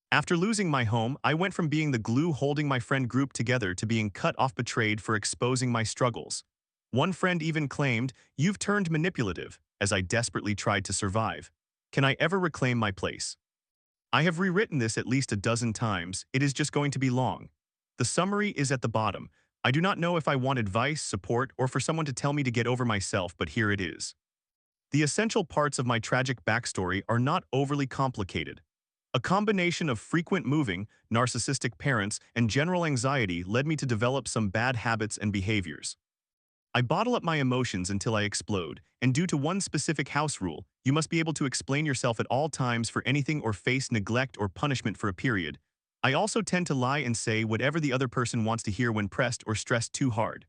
After losing my home, I went from being the glue holding my friend group together to being cut off betrayed for exposing my struggles. One friend even claimed, "You've turned manipulative," as I desperately tried to survive. Can I ever reclaim my place? I have rewritten this at least a dozen times. It is just going to be long. The summary is at the bottom. I do not know if I want advice, support, or for someone to tell me to get over myself, but here it is. The essential parts of my tragic backstory are not overly complicated. A combination of frequent moving, narcissistic parents, and general anxiety led me to develop some bad habits and behaviors. I bottle up my emotions until I explode, and due to one specific house rule, you must be able to explain yourself at all times for anything or face neglect or punishment for a period. I also tend to lie and say whatever the other person wants to hear when pressed or stressed too hard.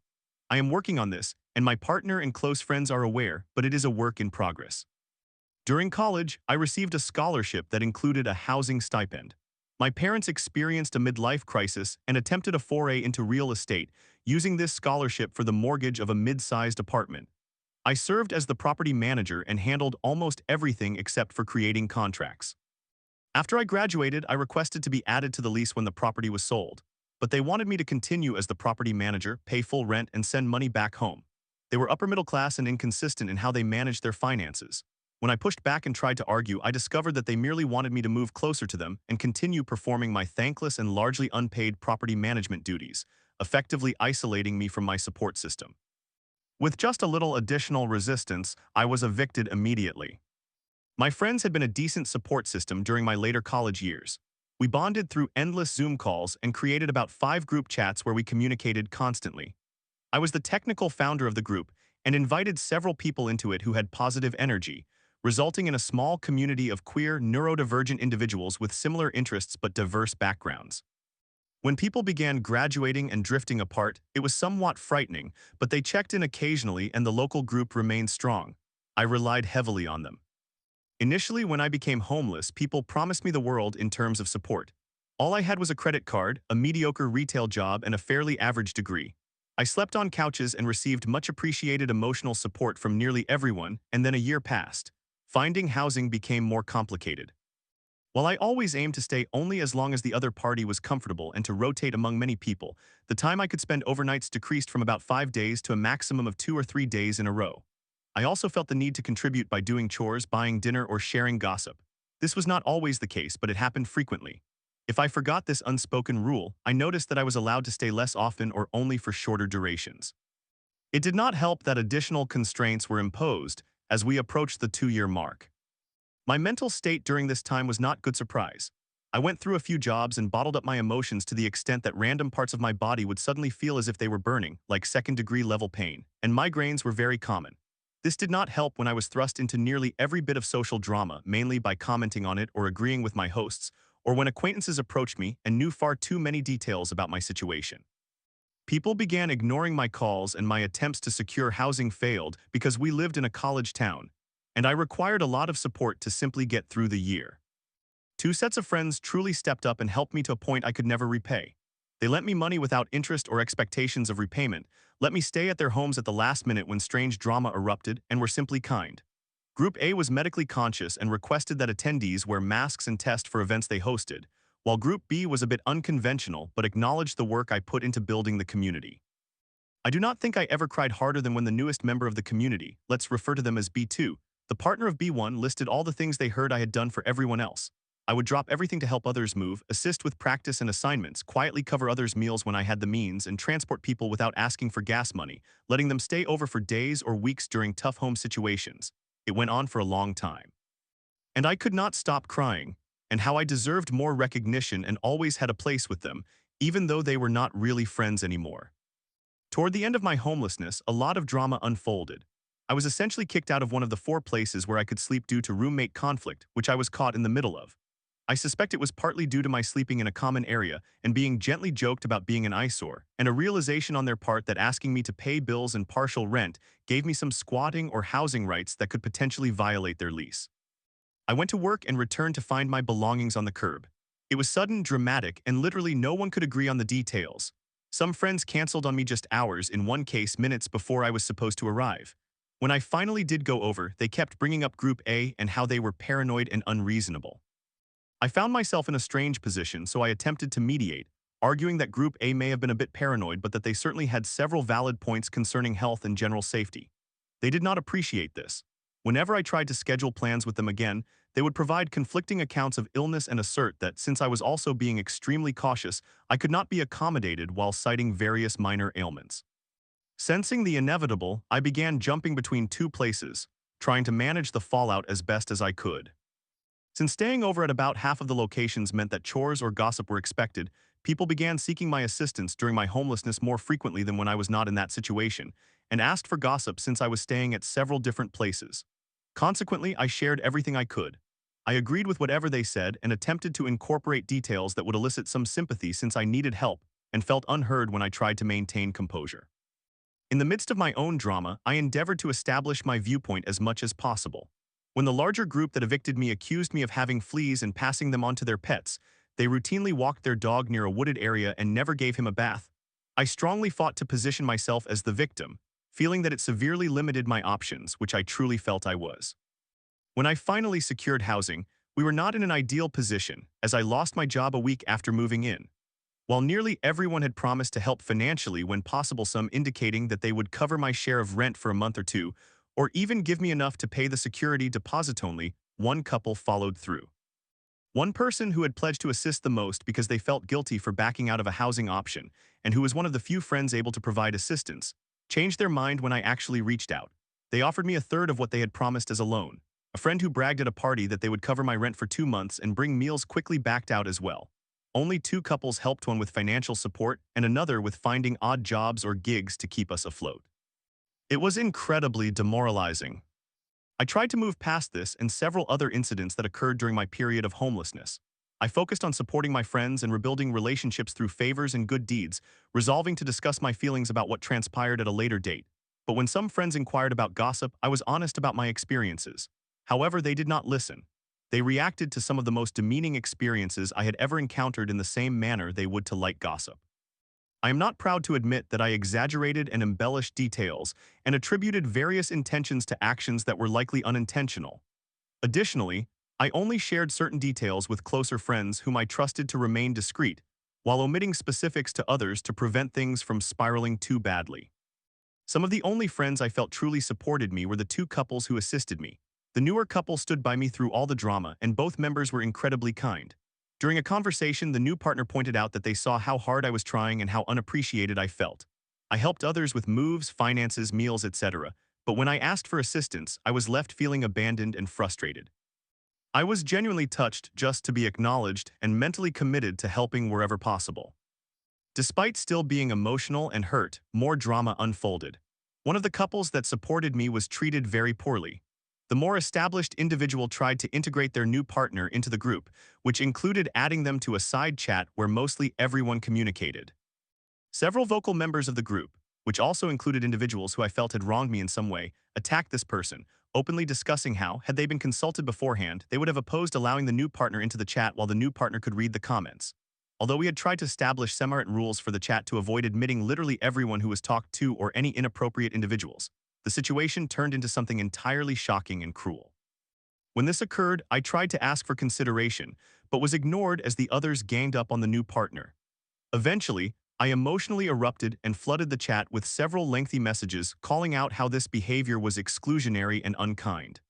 I am working on this, and my partner and close friends are aware, but it is a work in progress. During college, I received a scholarship that included a housing stipend. My parents experienced a midlife crisis and attempted a foray into real estate, using this scholarship for the mortgage of a mid-sized apartment. I served as the property manager and handled almost everything except for creating contracts. After I graduated, I requested to be added to the lease when the property was sold, but they wanted me to continue as the property manager, pay full rent, and send money back home. They were upper middle class and inconsistent in how they managed their finances. When I pushed back and tried to argue, I discovered that they merely wanted me to move closer to them and continue performing my thankless and largely unpaid property management duties, effectively isolating me from my support system. With just a little additional resistance, I was evicted immediately. My friends had been a decent support system during my later college years. We bonded through endless Zoom calls and created about 5 group chats where we communicated constantly. I was the technical founder of the group and invited several people into it who had positive energy, resulting in a small community of queer, neurodivergent individuals with similar interests but diverse backgrounds. When people began graduating and drifting apart, it was somewhat frightening, but they checked in occasionally and the local group remained strong. I relied heavily on them. Initially, when I became homeless, people promised me the world in terms of support. All I had was a credit card, a mediocre retail job, and a fairly average degree. I slept on couches and received much appreciated emotional support from nearly everyone, and then a year passed. Finding housing became more complicated. While I always aimed to stay only as long as the other party was comfortable and to rotate among many people, the time I could spend overnights decreased from about 5 days to a maximum of 2 or 3 days in a row. I also felt the need to contribute by doing chores, buying dinner, or sharing gossip. This was not always the case, but it happened frequently. If I forgot this unspoken rule, I noticed that I was allowed to stay less often or only for shorter durations. It did not help that additional constraints were imposed as we approached the 2-year mark. My mental state during this time was not good surprise. I went through a few jobs and bottled up my emotions to the extent that random parts of my body would suddenly feel as if they were burning, like second-degree level pain, and migraines were very common. This did not help when I was thrust into nearly every bit of social drama, mainly by commenting on it or agreeing with my hosts, or when acquaintances approached me and knew far too many details about my situation. People began ignoring my calls and my attempts to secure housing failed because we lived in a college town, and I required a lot of support to simply get through the year. 2 sets of friends truly stepped up and helped me to a point I could never repay. They lent me money without interest or expectations of repayment, let me stay at their homes at the last minute when strange drama erupted, and were simply kind. Group A was medically conscious and requested that attendees wear masks and test for events they hosted, while Group B was a bit unconventional but acknowledged the work I put into building the community. I do not think I ever cried harder than when the newest member of the community, let's refer to them as B2, the partner of B1, listed all the things they heard I had done for everyone else. I would drop everything to help others move, assist with practice and assignments, quietly cover others' meals when I had the means, and transport people without asking for gas money, letting them stay over for days or weeks during tough home situations. It went on for a long time. And I could not stop crying, and how I deserved more recognition and always had a place with them, even though they were not really friends anymore. Toward the end of my homelessness, a lot of drama unfolded. I was essentially kicked out of one of the 4 places where I could sleep due to roommate conflict, which I was caught in the middle of. I suspect it was partly due to my sleeping in a common area and being gently joked about being an eyesore, and a realization on their part that asking me to pay bills and partial rent gave me some squatting or housing rights that could potentially violate their lease. I went to work and returned to find my belongings on the curb. It was sudden, dramatic, and literally no one could agree on the details. Some friends canceled on me just hours, in one case minutes before I was supposed to arrive. When I finally did go over, they kept bringing up Group A and how they were paranoid and unreasonable. I found myself in a strange position, so I attempted to mediate, arguing that Group A may have been a bit paranoid but that they certainly had several valid points concerning health and general safety. They did not appreciate this. Whenever I tried to schedule plans with them again, they would provide conflicting accounts of illness and assert that, since I was also being extremely cautious, I could not be accommodated while citing various minor ailments. Sensing the inevitable, I began jumping between two places, trying to manage the fallout as best as I could. Since staying over at about half of the locations meant that chores or gossip were expected, people began seeking my assistance during my homelessness more frequently than when I was not in that situation, and asked for gossip since I was staying at several different places. Consequently, I shared everything I could. I agreed with whatever they said and attempted to incorporate details that would elicit some sympathy since I needed help and felt unheard when I tried to maintain composure. In the midst of my own drama, I endeavored to establish my viewpoint as much as possible. When the larger group that evicted me accused me of having fleas and passing them on to their pets, they routinely walked their dog near a wooded area and never gave him a bath. I strongly fought to position myself as the victim, feeling that it severely limited my options, which I truly felt I was. When I finally secured housing, we were not in an ideal position, as I lost my job a week after moving in. While nearly everyone had promised to help financially when possible, some indicating that they would cover my share of rent for a month or two, or even give me enough to pay the security deposit only, one couple followed through. One person who had pledged to assist the most because they felt guilty for backing out of a housing option, and who was one of the few friends able to provide assistance, changed their mind when I actually reached out. They offered me a third of what they had promised as a loan. A friend who bragged at a party that they would cover my rent for 2 months and bring meals quickly backed out as well. Only two couples helped, one with financial support and another with finding odd jobs or gigs to keep us afloat. It was incredibly demoralizing. I tried to move past this and several other incidents that occurred during my period of homelessness. I focused on supporting my friends and rebuilding relationships through favors and good deeds, resolving to discuss my feelings about what transpired at a later date. But when some friends inquired about gossip, I was honest about my experiences. However, they did not listen. They reacted to some of the most demeaning experiences I had ever encountered in the same manner they would to light gossip. I am not proud to admit that I exaggerated and embellished details and attributed various intentions to actions that were likely unintentional. Additionally, I only shared certain details with closer friends whom I trusted to remain discreet, while omitting specifics to others to prevent things from spiraling too badly. Some of the only friends I felt truly supported me were the two couples who assisted me. The newer couple stood by me through all the drama, and both members were incredibly kind. During a conversation, the new partner pointed out that they saw how hard I was trying and how unappreciated I felt. I helped others with moves, finances, meals, etc., but when I asked for assistance, I was left feeling abandoned and frustrated. I was genuinely touched just to be acknowledged and mentally committed to helping wherever possible. Despite still being emotional and hurt, more drama unfolded. One of the couples that supported me was treated very poorly. The more established individual tried to integrate their new partner into the group, which included adding them to a side chat where mostly everyone communicated. Several vocal members of the group, which also included individuals who I felt had wronged me in some way, attacked this person, openly discussing how, had they been consulted beforehand, they would have opposed allowing the new partner into the chat while the new partner could read the comments. Although we had tried to establish semi-written rules for the chat to avoid admitting literally everyone who was talked to or any inappropriate individuals, the situation turned into something entirely shocking and cruel. When this occurred, I tried to ask for consideration, but was ignored as the others ganged up on the new partner. Eventually, I emotionally erupted and flooded the chat with several lengthy messages calling out how this behavior was exclusionary and unkind.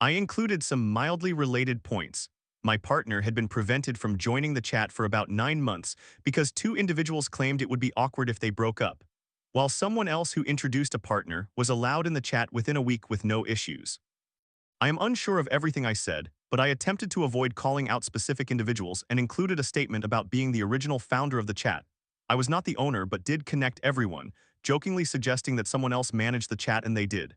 I included some mildly related points. My partner had been prevented from joining the chat for about 9 months because two individuals claimed it would be awkward if they broke up, while someone else who introduced a partner was allowed in the chat within a week with no issues. I am unsure of everything I said, but I attempted to avoid calling out specific individuals and included a statement about being the original founder of the chat. I was not the owner but did connect everyone, jokingly suggesting that someone else managed the chat, and they did.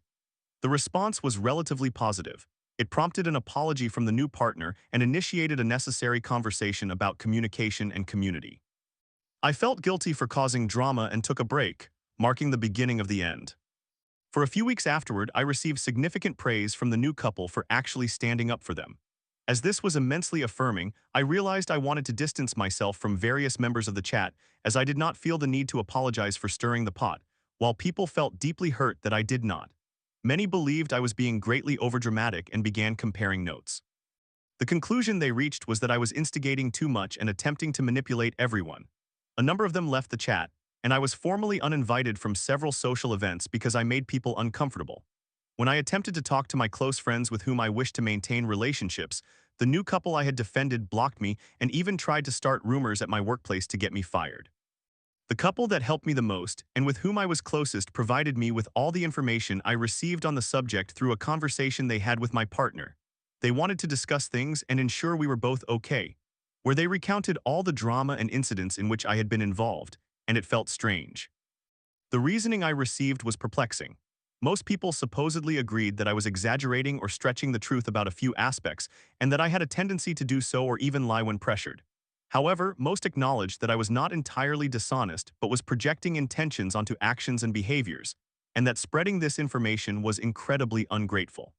The response was relatively positive. It prompted an apology from the new partner and initiated a necessary conversation about communication and community. I felt guilty for causing drama and took a break, marking the beginning of the end. For a few weeks afterward, I received significant praise from the new couple for actually standing up for them. As this was immensely affirming, I realized I wanted to distance myself from various members of the chat, as I did not feel the need to apologize for stirring the pot, while people felt deeply hurt that I did not. Many believed I was being greatly overdramatic and began comparing notes. The conclusion they reached was that I was instigating too much and attempting to manipulate everyone. A number of them left the chat, and I was formally uninvited from several social events because I made people uncomfortable. When I attempted to talk to my close friends with whom I wished to maintain relationships, the new couple I had defended blocked me and even tried to start rumors at my workplace to get me fired. The couple that helped me the most, and with whom I was closest, provided me with all the information I received on the subject through a conversation they had with my partner. They wanted to discuss things and ensure we were both okay, where they recounted all the drama and incidents in which I had been involved, and it felt strange. The reasoning I received was perplexing. Most people supposedly agreed that I was exaggerating or stretching the truth about a few aspects, and that I had a tendency to do so or even lie when pressured. However, most acknowledged that I was not entirely dishonest but was projecting intentions onto actions and behaviors, and that spreading this information was incredibly ungrateful.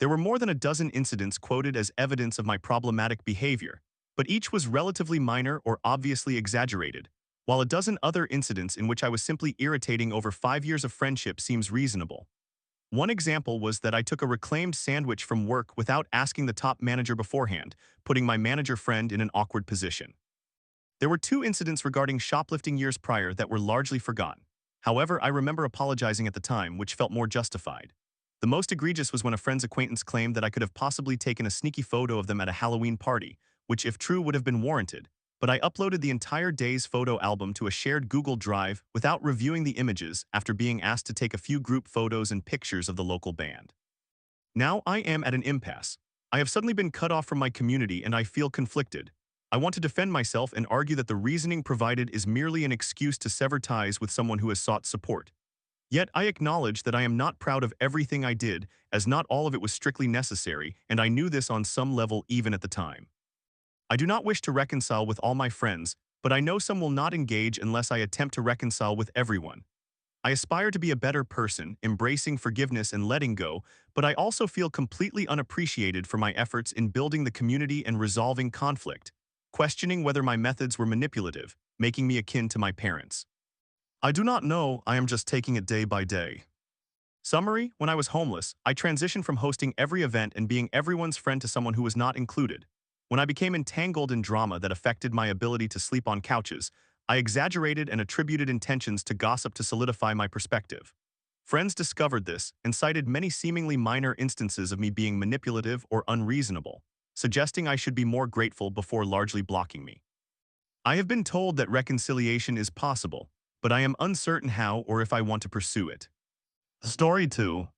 There were more than a dozen incidents quoted as evidence of my problematic behavior, but each was relatively minor or obviously exaggerated, while a dozen other incidents in which I was simply irritating over 5 years of friendship seems reasonable. One example was that I took a reclaimed sandwich from work without asking the top manager beforehand, putting my manager friend in an awkward position. There were two incidents regarding shoplifting years prior that were largely forgotten. However, I remember apologizing at the time, which felt more justified. The most egregious was when a friend's acquaintance claimed that I could have possibly taken a sneaky photo of them at a Halloween party, which if true would have been warranted, but I uploaded the entire day's photo album to a shared Google Drive without reviewing the images after being asked to take a few group photos and pictures of the local band. Now I am at an impasse. I have suddenly been cut off from my community and I feel conflicted. I want to defend myself and argue that the reasoning provided is merely an excuse to sever ties with someone who has sought support. Yet I acknowledge that I am not proud of everything I did, as not all of it was strictly necessary, and I knew this on some level even at the time. I do not wish to reconcile with all my friends, but I know some will not engage unless I attempt to reconcile with everyone. I aspire to be a better person, embracing forgiveness and letting go, but I also feel completely unappreciated for my efforts in building the community and resolving conflict, questioning whether my methods were manipulative, making me akin to my parents. I do not know, I am just taking it day by day. Summary: when I was homeless, I transitioned from hosting every event and being everyone's friend to someone who was not included. When I became entangled in drama that affected my ability to sleep on couches, I exaggerated and attributed intentions to gossip to solidify my perspective. Friends discovered this and cited many seemingly minor instances of me being manipulative or unreasonable, suggesting I should be more grateful before largely blocking me. I have been told that reconciliation is possible, but I am uncertain how or if I want to pursue it. Story 2.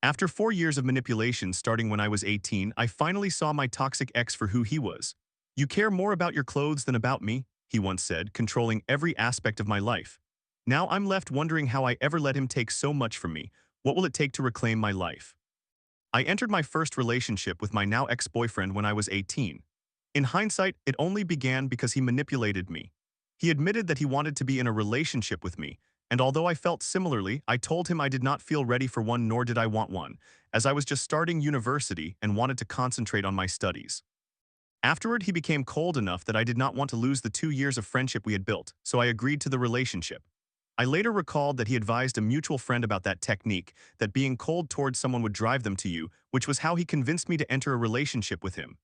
After 4 years of manipulation starting when I was 18, I finally saw my toxic ex for who he was. "You care more about your clothes than about me," he once said, controlling every aspect of my life. Now I'm left wondering how I ever let him take so much from me. What will it take to reclaim my life? I entered my first relationship with my now ex-boyfriend when I was 18. In hindsight, it only began because he manipulated me. He admitted that he wanted to be in a relationship with me, and although I felt similarly, I told him I did not feel ready for one nor did I want one, as I was just starting university and wanted to concentrate on my studies. Afterward, he became cold enough that I did not want to lose the 2 years of friendship we had built, so I agreed to the relationship. I later recalled that he advised a mutual friend about that technique, that being cold towards someone would drive them to you, which was how he convinced me to enter a relationship with him.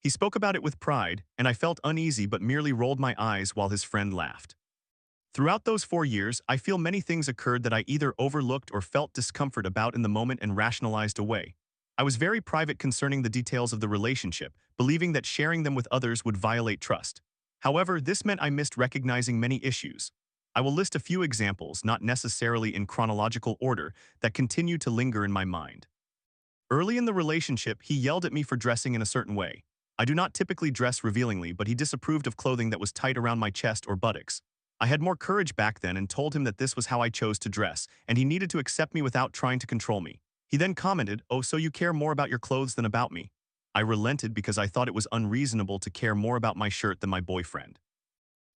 He spoke about it with pride, and I felt uneasy but merely rolled my eyes while his friend laughed. Throughout those 4 years, I feel many things occurred that I either overlooked or felt discomfort about in the moment and rationalized away. I was very private concerning the details of the relationship, believing that sharing them with others would violate trust. However, this meant I missed recognizing many issues. I will list a few examples, not necessarily in chronological order, that continue to linger in my mind. Early in the relationship, he yelled at me for dressing in a certain way. I do not typically dress revealingly, but he disapproved of clothing that was tight around my chest or buttocks. I had more courage back then and told him that this was how I chose to dress, and he needed to accept me without trying to control me. He then commented, "Oh, so you care more about your clothes than about me?" I relented because I thought it was unreasonable to care more about my shirt than my boyfriend.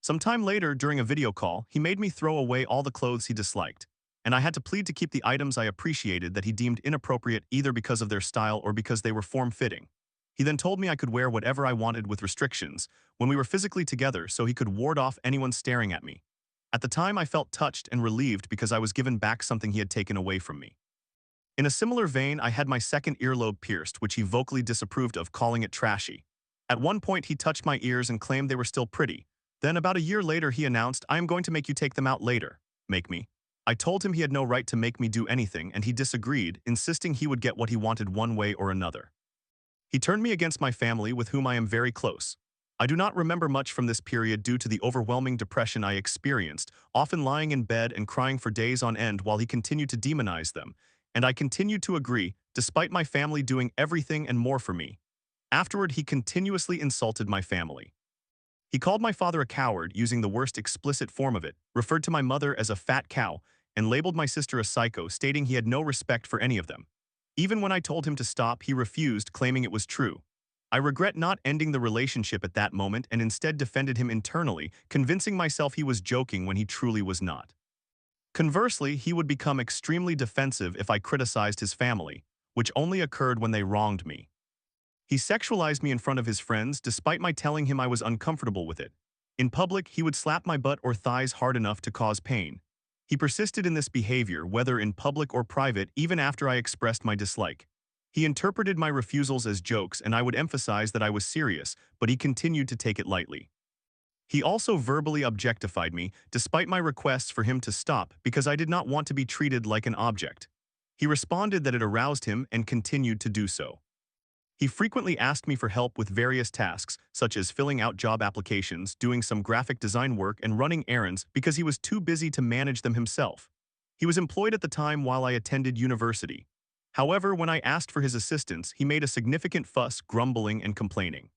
Sometime later, during a video call, he made me throw away all the clothes he disliked, and I had to plead to keep the items I appreciated that he deemed inappropriate either because of their style or because they were form-fitting. He then told me I could wear whatever I wanted with restrictions when we were physically together so he could ward off anyone staring at me. At the time, I felt touched and relieved because I was given back something he had taken away from me. In a similar vein, I had my second earlobe pierced, which he vocally disapproved of, calling it trashy. At one point, he touched my ears and claimed they were still pretty. Then, about a year later, he announced, "I am going to make you take them out later." Make me. I told him he had no right to make me do anything, and he disagreed, insisting he would get what he wanted one way or another. He turned me against my family, with whom I am very close. I do not remember much from this period due to the overwhelming depression I experienced, often lying in bed and crying for days on end while he continued to demonize them, and I continued to agree, despite my family doing everything and more for me. Afterward, he continuously insulted my family. He called my father a coward, using the worst explicit form of it, referred to my mother as a fat cow, and labeled my sister a psycho, stating he had no respect for any of them. Even when I told him to stop, he refused, claiming it was true. I regret not ending the relationship at that moment and instead defended him internally, convincing myself he was joking when he truly was not. Conversely, he would become extremely defensive if I criticized his family, which only occurred when they wronged me. He sexualized me in front of his friends, despite my telling him I was uncomfortable with it. In public, he would slap my butt or thighs hard enough to cause pain. He persisted in this behavior, whether in public or private, even after I expressed my dislike. He interpreted my refusals as jokes, and I would emphasize that I was serious, but he continued to take it lightly. He also verbally objectified me, despite my requests for him to stop, because I did not want to be treated like an object. He responded that it aroused him and continued to do so. He frequently asked me for help with various tasks, such as filling out job applications, doing some graphic design work, and running errands because he was too busy to manage them himself. He was employed at the time while I attended university. However, when I asked for his assistance, he made a significant fuss, grumbling and complaining.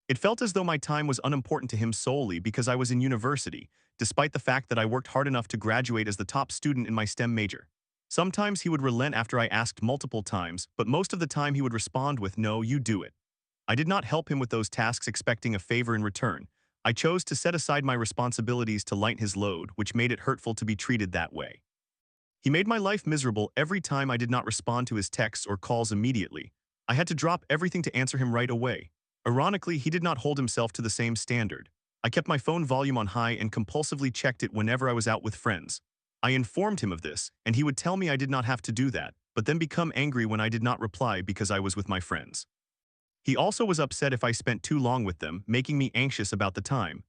It felt as though my time was unimportant to him solely because I was in university, despite the fact that I worked hard enough to graduate as the top student in my STEM major. Sometimes he would relent after I asked multiple times, but most of the time he would respond with, "No, you do it." I did not help him with those tasks expecting a favor in return. I chose to set aside my responsibilities to lighten his load, which made it hurtful to be treated that way. He made my life miserable every time I did not respond to his texts or calls immediately. I had to drop everything to answer him right away. Ironically, he did not hold himself to the same standard. I kept my phone volume on high and compulsively checked it whenever I was out with friends. I informed him of this, and he would tell me I did not have to do that, but then become angry when I did not reply because I was with my friends. He also was upset if I spent too long with them, making me anxious about the time.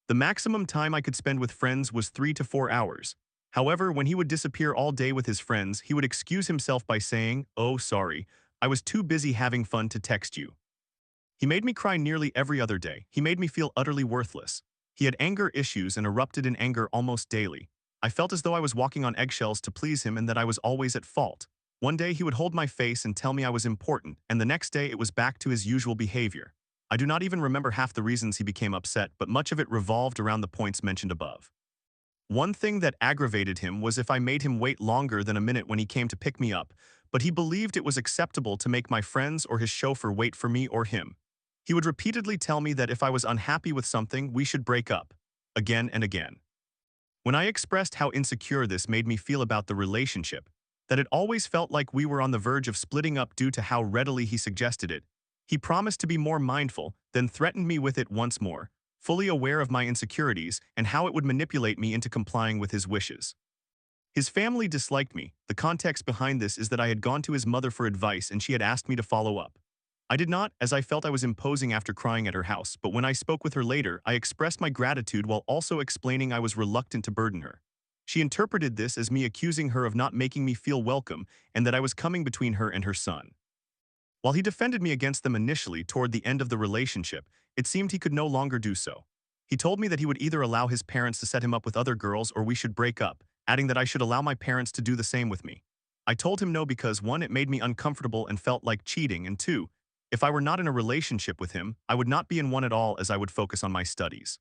The maximum time I could spend with friends was 3 to 4 hours. However, when he would disappear all day with his friends, he would excuse himself by saying, "Oh, sorry, I was too busy having fun to text you." He made me cry nearly every other day. He made me feel utterly worthless. He had anger issues and erupted in anger almost daily. I felt as though I was walking on eggshells to please him and that I was always at fault. One day he would hold my face and tell me I was important, and the next day it was back to his usual behavior. I do not even remember half the reasons he became upset, but much of it revolved around the points mentioned above. One thing that aggravated him was if I made him wait longer than a minute when he came to pick me up, but he believed it was acceptable to make my friends or his chauffeur wait for me or him. He would repeatedly tell me that if I was unhappy with something, we should break up, again and again. When I expressed how insecure this made me feel about the relationship, that it always felt like we were on the verge of splitting up due to how readily he suggested it, he promised to be more mindful, then threatened me with it once more, fully aware of my insecurities and how it would manipulate me into complying with his wishes. His family disliked me. The context behind this is that I had gone to his mother for advice and she had asked me to follow up. I did not, as I felt I was imposing after crying at her house, but when I spoke with her later, I expressed my gratitude while also explaining I was reluctant to burden her. She interpreted this as me accusing her of not making me feel welcome and that I was coming between her and her son. While he defended me against them initially toward the end of the relationship, it seemed he could no longer do so. He told me that he would either allow his parents to set him up with other girls or we should break up, adding that I should allow my parents to do the same with me. I told him no because 1, it made me uncomfortable and felt like cheating, and 2, if I were not in a relationship with him, I would not be in one at all as I would focus on my studies.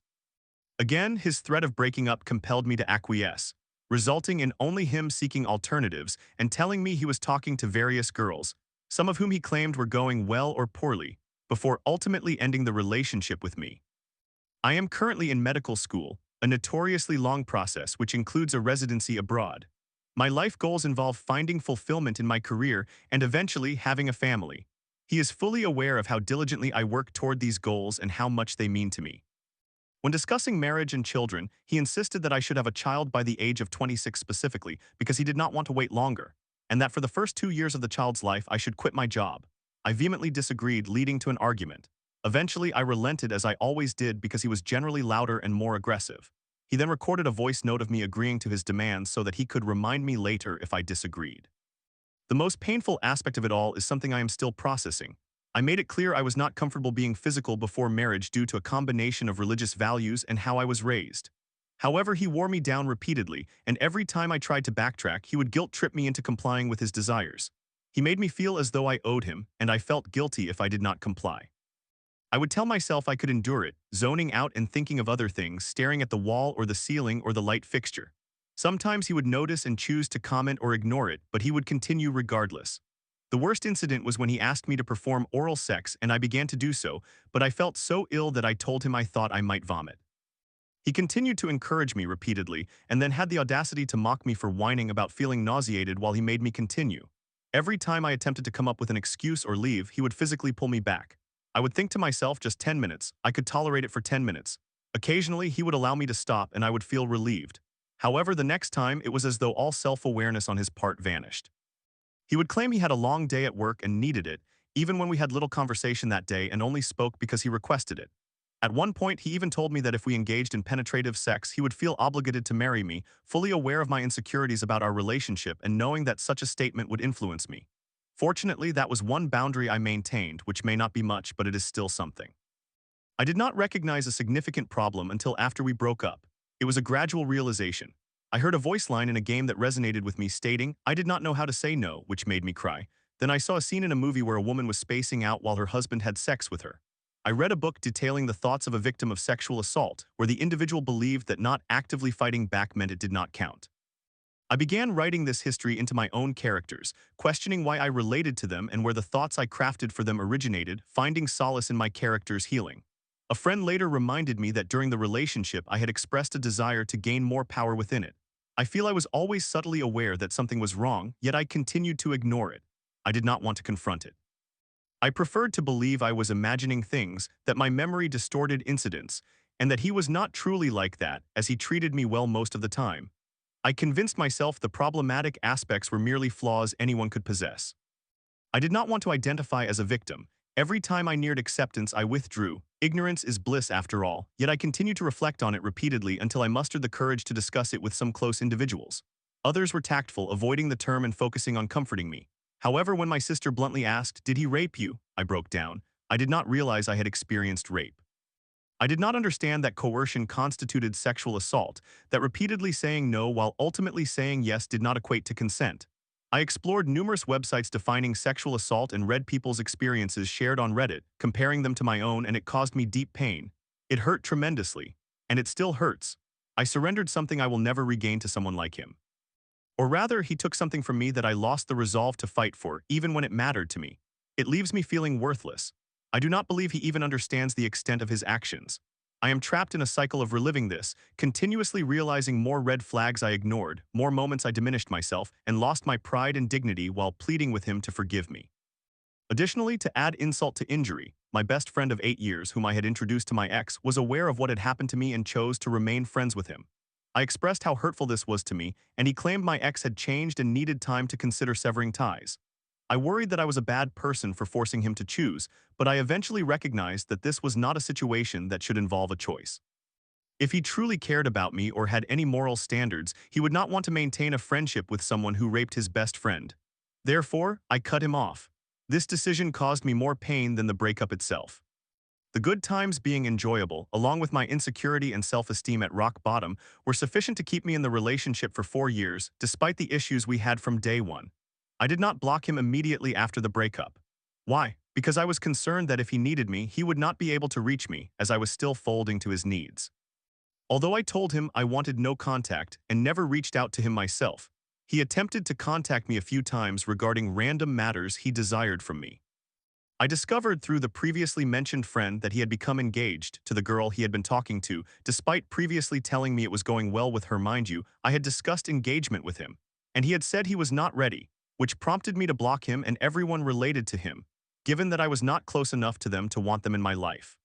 Again, his threat of breaking up compelled me to acquiesce, resulting in only him seeking alternatives and telling me he was talking to various girls, some of whom he claimed were going well or poorly, before ultimately ending the relationship with me. I am currently in medical school, a notoriously long process which includes a residency abroad. My life goals involve finding fulfillment in my career and eventually having a family. He is fully aware of how diligently I work toward these goals and how much they mean to me. When discussing marriage and children, he insisted that I should have a child by the age of 26 specifically because he did not want to wait longer. and that for the first 2 years of the child's life I should quit my job. I vehemently disagreed, leading to an argument. Eventually, I relented as I always did because he was generally louder and more aggressive. He then recorded a voice note of me agreeing to his demands so that he could remind me later if I disagreed. The most painful aspect of it all is something I am still processing. I made it clear I was not comfortable being physical before marriage due to a combination of religious values and how I was raised. However, he wore me down repeatedly, and every time I tried to backtrack, he would guilt-trip me into complying with his desires. He made me feel as though I owed him, and I felt guilty if I did not comply. I would tell myself I could endure it, zoning out and thinking of other things, staring at the wall or the ceiling or the light fixture. Sometimes he would notice and choose to comment or ignore it, but he would continue regardless. The worst incident was when he asked me to perform oral sex and I began to do so, but I felt so ill that I told him I thought I might vomit. He continued to encourage me repeatedly and then had the audacity to mock me for whining about feeling nauseated while he made me continue. Every time I attempted to come up with an excuse or leave, he would physically pull me back. I would think to myself, just 10 minutes, I could tolerate it for 10 minutes. Occasionally, he would allow me to stop and I would feel relieved. However, the next time, it was as though all self-awareness on his part vanished. He would claim he had a long day at work and needed it, even when we had little conversation that day and only spoke because he requested it. At one point, he even told me that if we engaged in penetrative sex, he would feel obligated to marry me, fully aware of my insecurities about our relationship and knowing that such a statement would influence me. Fortunately, that was one boundary I maintained, which may not be much, but it is still something. I did not recognize a significant problem until after we broke up. It was a gradual realization. I heard a voice line in a game that resonated with me stating, "I did not know how to say no," which made me cry. Then I saw a scene in a movie where a woman was spacing out while her husband had sex with her. I read a book detailing the thoughts of a victim of sexual assault, where the individual believed that not actively fighting back meant it did not count. I began writing this history into my own characters, questioning why I related to them and where the thoughts I crafted for them originated, finding solace in my character's healing. A friend later reminded me that during the relationship I had expressed a desire to gain more power within it. I feel I was always subtly aware that something was wrong, yet I continued to ignore it. I did not want to confront it. I preferred to believe I was imagining things, that my memory distorted incidents, and that he was not truly like that, as he treated me well most of the time. I convinced myself the problematic aspects were merely flaws anyone could possess. I did not want to identify as a victim. Every time I neared acceptance, I withdrew. Ignorance is bliss after all, yet I continued to reflect on it repeatedly until I mustered the courage to discuss it with some close individuals. Others were tactful, avoiding the term and focusing on comforting me. However, when my sister bluntly asked, "Did he rape you?" I broke down. I did not realize I had experienced rape. I did not understand that coercion constituted sexual assault, that repeatedly saying no while ultimately saying yes did not equate to consent. I explored numerous websites defining sexual assault and read people's experiences shared on Reddit, comparing them to my own, and it caused me deep pain. It hurt tremendously, and it still hurts. I surrendered something I will never regain to someone like him. Or rather, he took something from me that I lost the resolve to fight for, even when it mattered to me. It leaves me feeling worthless. I do not believe he even understands the extent of his actions. I am trapped in a cycle of reliving this, continuously realizing more red flags I ignored, more moments I diminished myself, and lost my pride and dignity while pleading with him to forgive me. Additionally, to add insult to injury, my best friend of 8 years, whom I had introduced to my ex, was aware of what had happened to me and chose to remain friends with him. I expressed how hurtful this was to me, and he claimed my ex had changed and needed time to consider severing ties. I worried that I was a bad person for forcing him to choose, but I eventually recognized that this was not a situation that should involve a choice. If he truly cared about me or had any moral standards, he would not want to maintain a friendship with someone who raped his best friend. Therefore, I cut him off. This decision caused me more pain than the breakup itself. The good times being enjoyable, along with my insecurity and self-esteem at rock bottom, were sufficient to keep me in the relationship for 4 years, despite the issues we had from day one. I did not block him immediately after the breakup. Why? Because I was concerned that if he needed me, he would not be able to reach me, as I was still folding to his needs. Although I told him I wanted no contact and never reached out to him myself, he attempted to contact me a few times regarding random matters he desired from me. I discovered through the previously mentioned friend that he had become engaged to the girl he had been talking to, despite previously telling me it was going well with her. Mind you, I had discussed engagement with him, and he had said he was not ready, which prompted me to block him and everyone related to him, given that I was not close enough to them to want them in my life.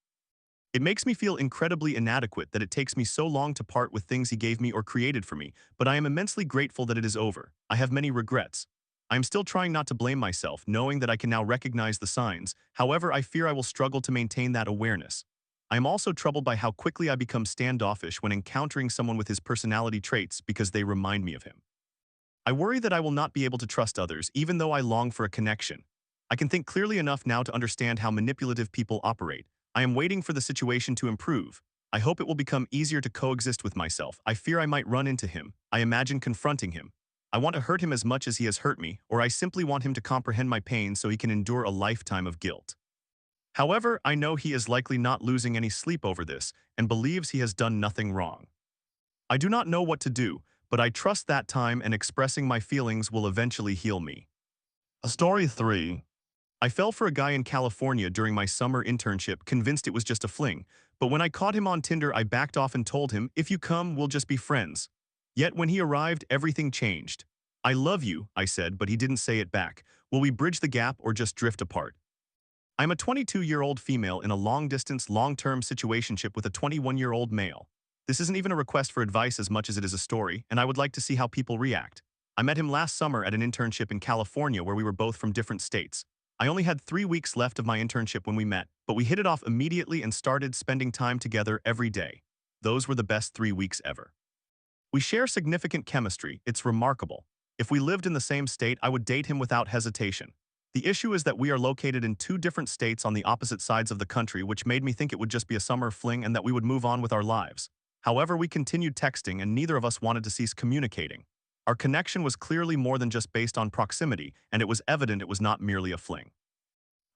It makes me feel incredibly inadequate that it takes me so long to part with things he gave me or created for me, but I am immensely grateful that it is over. I have many regrets. I am still trying not to blame myself, knowing that I can now recognize the signs. However, I fear I will struggle to maintain that awareness. I am also troubled by how quickly I become standoffish when encountering someone with his personality traits because they remind me of him. I worry that I will not be able to trust others, even though I long for a connection. I can think clearly enough now to understand how manipulative people operate. I am waiting for the situation to improve. I hope it will become easier to coexist with myself. I fear I might run into him. I imagine confronting him. I want to hurt him as much as he has hurt me, or I simply want him to comprehend my pain so he can endure a lifetime of guilt. However, I know he is likely not losing any sleep over this and believes he has done nothing wrong. I do not know what to do, but I trust that time and expressing my feelings will eventually heal me. Story 3. I fell for a guy in California during my summer internship, convinced it was just a fling, but when I caught him on Tinder, I backed off and told him, "If you come, we'll just be friends." Yet when he arrived, everything changed. "I love you," I said, but he didn't say it back. "Will we bridge the gap or just drift apart?" I'm a 22-year-old female in a long-distance, long-term situationship with a 21-year-old male. This isn't even a request for advice as much as it is a story, and I would like to see how people react. I met him last summer at an internship in California where we were both from different states. I only had 3 weeks left of my internship when we met, but we hit it off immediately and started spending time together every day. Those were the best 3 weeks ever. We share significant chemistry. It's remarkable. If we lived in the same state, I would date him without hesitation. The issue is that we are located in 2 different states on the opposite sides of the country, which made me think it would just be a summer fling and that we would move on with our lives. However, we continued texting and neither of us wanted to cease communicating. Our connection was clearly more than just based on proximity, and it was evident it was not merely a fling.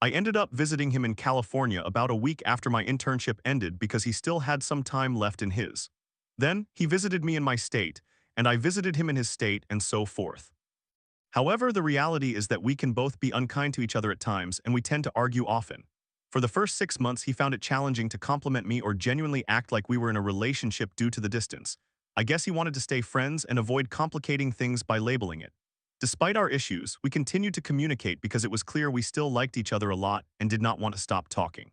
I ended up visiting him in California about a week after my internship ended because he still had some time left in his. Then, he visited me in my state, and I visited him in his state, and so forth. However, the reality is that we can both be unkind to each other at times, and we tend to argue often. For the first 6 months, he found it challenging to compliment me or genuinely act like we were in a relationship due to the distance. I guess he wanted to stay friends and avoid complicating things by labeling it. Despite our issues, we continued to communicate because it was clear we still liked each other a lot and did not want to stop talking.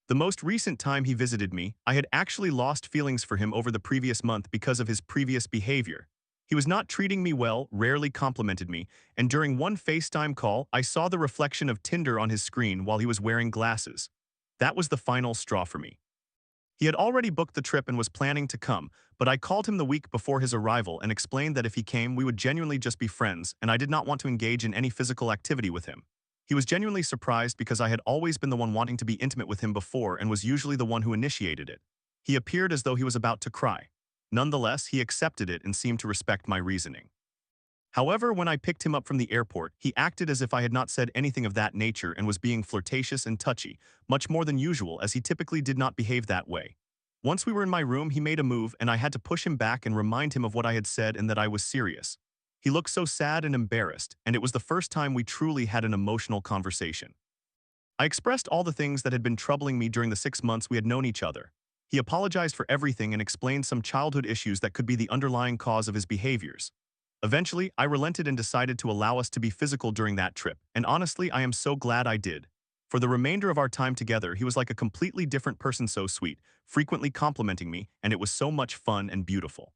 The most recent time he visited me, I had actually lost feelings for him over the previous month because of his previous behavior. He was not treating me well, rarely complimented me, and during one FaceTime call, I saw the reflection of Tinder on his screen while he was wearing glasses. That was the final straw for me. He had already booked the trip and was planning to come, but I called him the week before his arrival and explained that if he came, we would genuinely just be friends, and I did not want to engage in any physical activity with him. He was genuinely surprised because I had always been the one wanting to be intimate with him before and was usually the one who initiated it. He appeared as though he was about to cry. Nonetheless, he accepted it and seemed to respect my reasoning. However, when I picked him up from the airport, he acted as if I had not said anything of that nature and was being flirtatious and touchy, much more than usual as he typically did not behave that way. Once we were in my room, he made a move and I had to push him back and remind him of what I had said and that I was serious. He looked so sad and embarrassed, and it was the first time we truly had an emotional conversation. I expressed all the things that had been troubling me during the 6 months we had known each other. He apologized for everything and explained some childhood issues that could be the underlying cause of his behaviors. Eventually, I relented and decided to allow us to be physical during that trip, and honestly, I am so glad I did. For the remainder of our time together, he was like a completely different person, so sweet, frequently complimenting me, and it was so much fun and beautiful.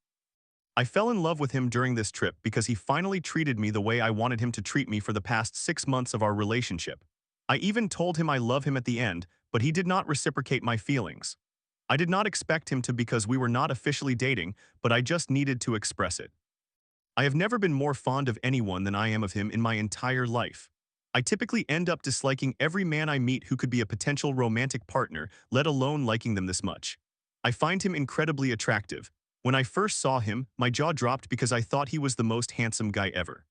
I fell in love with him during this trip because he finally treated me the way I wanted him to treat me for the past 6 months of our relationship. I even told him I love him at the end, but he did not reciprocate my feelings. I did not expect him to because we were not officially dating, but I just needed to express it. I have never been more fond of anyone than I am of him in my entire life. I typically end up disliking every man I meet who could be a potential romantic partner, let alone liking them this much. I find him incredibly attractive. When I first saw him, my jaw dropped because I thought he was the most handsome guy ever.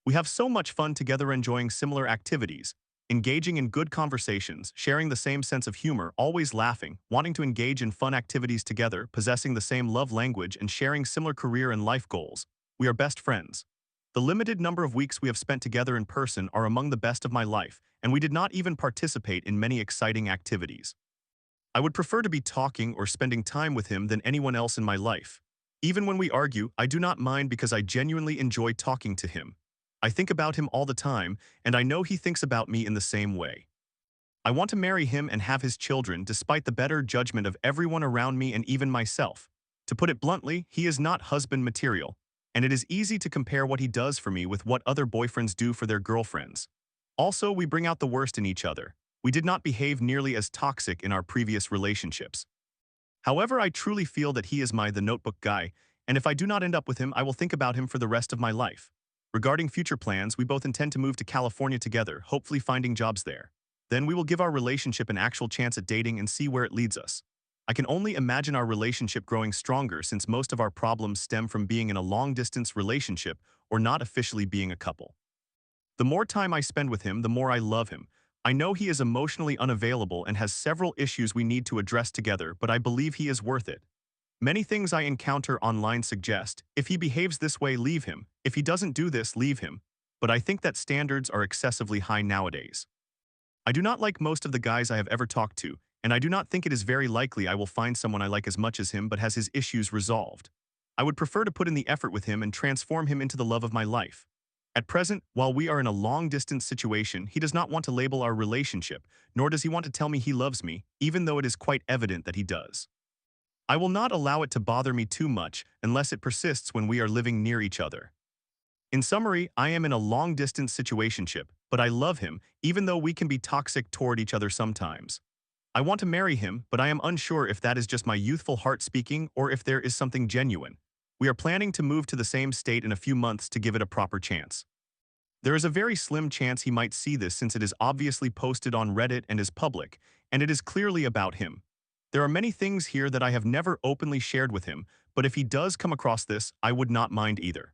We have so much fun together enjoying similar activities, engaging in good conversations, sharing the same sense of humor, always laughing, wanting to engage in fun activities together, possessing the same love language, and sharing similar career and life goals. We are best friends. The limited number of weeks we have spent together in person are among the best of my life, and we did not even participate in many exciting activities. I would prefer to be talking or spending time with him than anyone else in my life. Even when we argue, I do not mind because I genuinely enjoy talking to him. I think about him all the time, and I know he thinks about me in the same way. I want to marry him and have his children despite the better judgment of everyone around me and even myself. To put it bluntly, he is not husband material. and it is easy to compare what he does for me with what other boyfriends do for their girlfriends. Also, we bring out the worst in each other. We did not behave nearly as toxic in our previous relationships. However, I truly feel that he is the notebook guy, and if I do not end up with him, I will think about him for the rest of my life. Regarding future plans, we both intend to move to California together, hopefully finding jobs there. Then we will give our relationship an actual chance at dating and see where it leads us. I can only imagine our relationship growing stronger since most of our problems stem from being in a long-distance relationship or not officially being a couple. The more time I spend with him, the more I love him. I know he is emotionally unavailable and has several issues we need to address together, but I believe he is worth it. Many things I encounter online suggest, if he behaves this way, leave him. If he doesn't do this, leave him. But I think that standards are excessively high nowadays. I do not like most of the guys I have ever talked to, and I do not think it is very likely I will find someone I like as much as him but has his issues resolved. I would prefer to put in the effort with him and transform him into the love of my life. At present, while we are in a long-distance situation, he does not want to label our relationship, nor does he want to tell me he loves me, even though it is quite evident that he does. I will not allow it to bother me too much unless it persists when we are living near each other. In summary, I am in a long-distance situationship, but I love him, even though we can be toxic toward each other sometimes. I want to marry him, but I am unsure if that is just my youthful heart speaking or if there is something genuine. We are planning to move to the same state in a few months to give it a proper chance. There is a very slim chance he might see this since it is obviously posted on Reddit and is public, and it is clearly about him. There are many things here that I have never openly shared with him, but if he does come across this, I would not mind either.